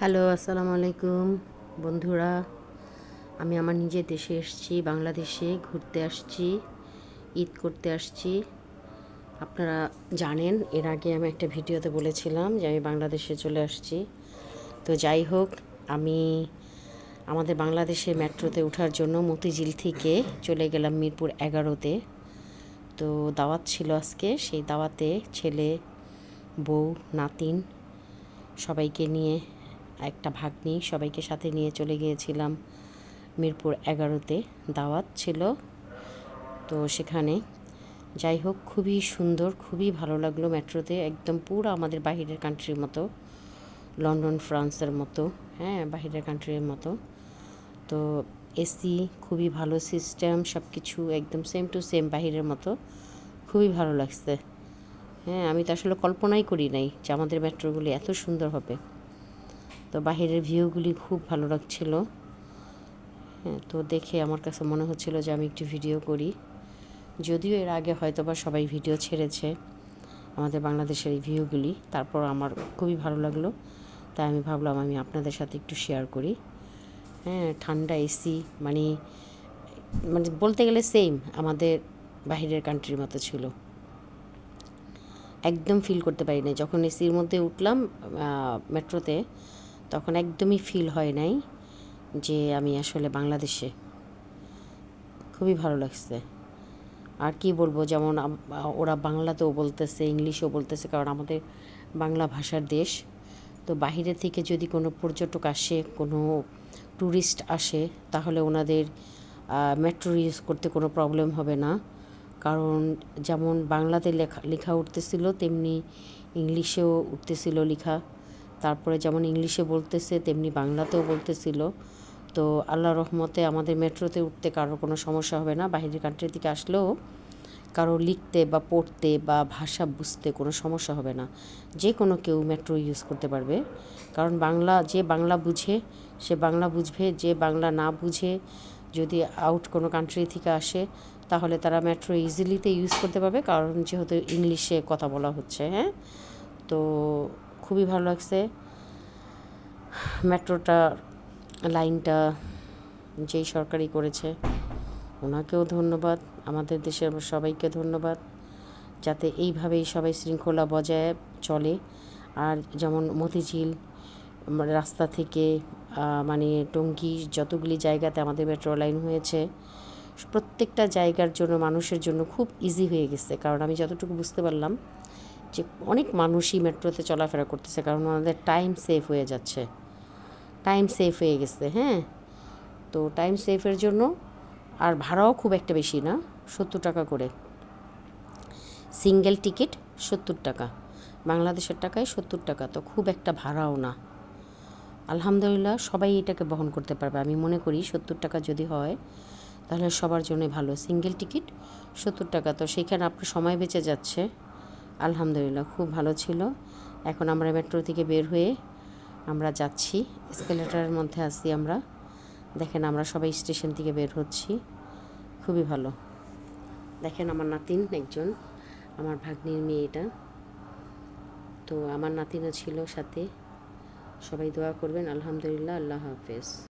Hello, আসসালামু আলাইকুম বন্ধুরা। আমি আমার নিজের দেশে এসেছি, বাংলাদেশে ঘুরতে আসছি, ঈদ করতে আসছি। আপনারা জানেন, এর আগে আমি একটা ভিডিওতে বলেছিলাম যে আমি বাংলাদেশে চলে আসছি। তো যাই হোক, আমি আমাদের বাংলাদেশে মেট্রোতে ওঠার জন্য মতিঝিল থেকে চলে গেলাম মিরপুর 11-তে। তো দাওয়াত ছিল আজকে, সেই দাওয়াতে ছেলে, বউ, নাতিন সবাইকে নিয়ে, একটা ভাগ্নি সবাইকে সাথে নিয়ে চলে গিয়েছিলাম মিরপুর 11-তে। দাওয়াত ছিল। তো সেখানে যাই হোক, খুবই সুন্দর, খুবই ভালো লাগলো মেট্রোতে। একদম পুরো আমাদের বাহিরের কান্ট্রির মতো, লন্ডন ফ্রান্সের মতো, হ্যাঁ, বাহিরের কান্ট্রির মতো। তো এসি খুবই ভালো সিস্টেম, সব কিছু একদম সেম টু সেম বাহিরের মতো, খুবই ভালো লাগছে। হ্যাঁ, আমি তো আসলে কল্পনাই করি নাই যে আমাদের মেট্রোগুলি এত সুন্দর হবে। তো বাহিরের ভিউগুলি খুব ভালো লাগছিল। হ্যাঁ, তো দেখে আমার কাছে মনে হচ্ছিল যে আমি একটু ভিডিও করি। যদিও এর আগে হয়তো বা সবাই ভিডিও ছেড়েছে আমাদের বাংলাদেশের এই ভিউগুলি, তারপর আমার খুবই ভালো লাগলো, তাই আমি ভাবলাম আমি আপনাদের সাথে একটু শেয়ার করি। হ্যাঁ, ঠান্ডা এসি, মানে মানে বলতে গেলে সেম আমাদের বাহিরের কান্ট্রির মতো ছিল। একদম ফিল করতে পারি নাই যখন এসির মধ্যে উঠলাম মেট্রোতে, তখন একদমই ফিল হয় নাই যে আমি আসলে বাংলাদেশে। খুবই ভালো লাগছে। আর কি বলবো, যেমন ওরা বাংলাতেও বলতেছে, ইংলিশেও বলতেছে, কারণ আমাদের বাংলা ভাষার দেশ। তো বাহিরে থেকে যদি কোনো পর্যটক আসে, কোনো ট্যুরিস্ট আসে, তাহলে ওনাদের মেট্রো ইউজ করতে কোনো প্রবলেম হবে না। কারণ যেমন বাংলাতে লেখা লেখা উঠতেছিল, তেমনি ইংলিশেও উঠতেছিল লেখা। তারপরে যেমন ইংলিশে বলতেছে, তেমনি বাংলাতেও বলতেছিল। তো আল্লাহর রহমতে আমাদের মেট্রোতে উঠতে কারোর কোনো সমস্যা হবে না। বাইরের কান্ট্রি থেকে আসলেও কারো লিখতে বা পড়তে বা ভাষা বুঝতে কোনো সমস্যা হবে না। যে কোনো কেউ মেট্রো ইউজ করতে পারবে, কারণ যে বাংলা বুঝে সে বাংলা বুঝবে, যে বাংলা না বুঝে যদি আউট কোনো কান্ট্রি থেকে আসে, তাহলে তারা মেট্রো ইজিলিতে ইউজ করতে পারবে, কারণ যেহেতু ইংলিশে কথা বলা হচ্ছে। হ্যাঁ, তো খুবই ভালো লাগছে মেট্রোটা, লাইনটা যেই সরকারি করেছে ওনাকেও ধন্যবাদ, আমাদের দেশের সবাইকে ধন্যবাদ, যাতে এইভাবেই সবাই শৃঙ্খলা বজায় চলে। আর যেমন মতিঝিল রাস্তা থেকে মানে টঙ্গী, যতগুলি জায়গাতে আমাদের মেট্রো লাইন হয়েছে, প্রত্যেকটা জায়গার জন্য মানুষের জন্য খুব ইজি হয়ে গেছে। কারণ আমি যতটুকু বুঝতে পারলাম যে অনেক মানুষই মেট্রোতে চলাফেরা করতেছে, কারণ ওনাদের টাইম সেভ হয়ে যাচ্ছে, টাইম সেভ হয়ে গেছে। হ্যাঁ, তো টাইম সেভের জন্য, আর ভাড়াও খুব একটা বেশি না, 70 টাকা করে সিঙ্গেল টিকিট, 70 টাকা বাংলাদেশের টাকায়, 70 টাকা, তো খুব একটা ভাড়াও না। আলহামদুলিল্লাহ, সবাই এটাকে বহন করতে পারবে। আমি মনে করি 70 টাকা যদি হয় তাহলে সবার জন্য ভালো। সিঙ্গেল টিকিট 70 টাকা, তো সেইখানে আপনার সময় বেঁচে যাচ্ছে। আলহামদুলিল্লাহ, খুব ভালো ছিল। এখন আমরা মেট্রো থেকে বের হয়ে আমরা যাচ্ছি, এসকেলেটারের মধ্যে আছি আমরা। দেখেন, আমরা সবাই স্টেশন থেকে বের হচ্ছি, খুবই ভালো। দেখেন, আমার নাতিন একজন, আমার ভাগ্নির মেয়ে এটা। তো আমার নাতিনও ছিল সাথে। সবাই দোয়া করবেন। আলহামদুলিল্লাহ, আল্লাহ হাফেজ।